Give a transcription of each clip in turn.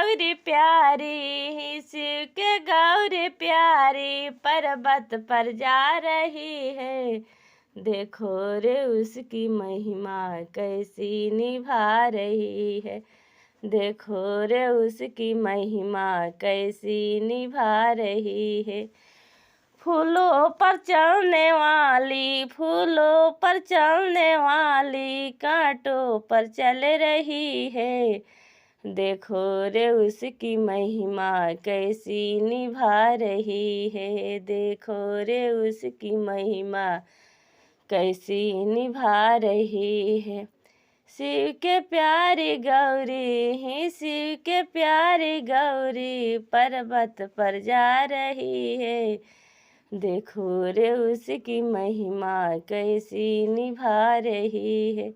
गौरी प्यारी, शिव के गौरी प्यारी पर्वत पर जा रही है। देखो रे उसकी महिमा कैसी निभा रही है। देखो रे उसकी महिमा कैसी निभा रही है। फूलों पर चलने वाली, फूलों पर चलने वाली कांटों पर चल रही है। देखो रे उसकी महिमा कैसी निभा रही है। देखो रे उसकी महिमा कैसी निभा रही है। शिव के प्यारी गौरी ही, शिव के प्यारी गौरी पर्वत पर जा रही है। देखो रे उसकी महिमा कैसी निभा रही है।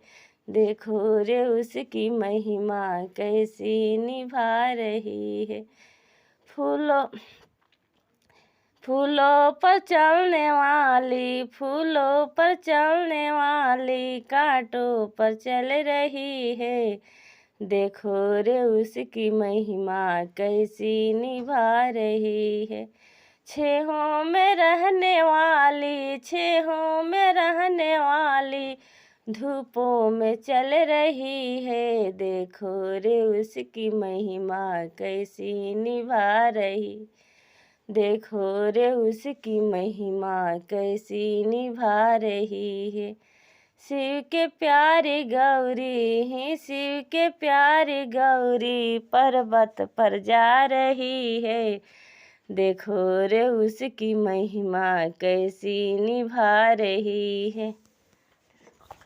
देखो रे उसकी महिमा कैसी निभा रही है। फूलों फूलों पर चलने वाली, फूलों पर चलने वाली कांटों पर चल रही है। देखो रे उसकी महिमा कैसी निभा रही है। छेहों में रहने वाली, छेहों में रहने वाली धूपों में चल रही है। देखो रे उसकी महिमा कैसी निभा रही। देखो रे उसकी महिमा कैसी निभा रही है। शिव के प्यारी गौरी ही, शिव के प्यारी गौरी पर्वत पर जा रही है। देखो रे उसकी महिमा कैसी निभा रही है।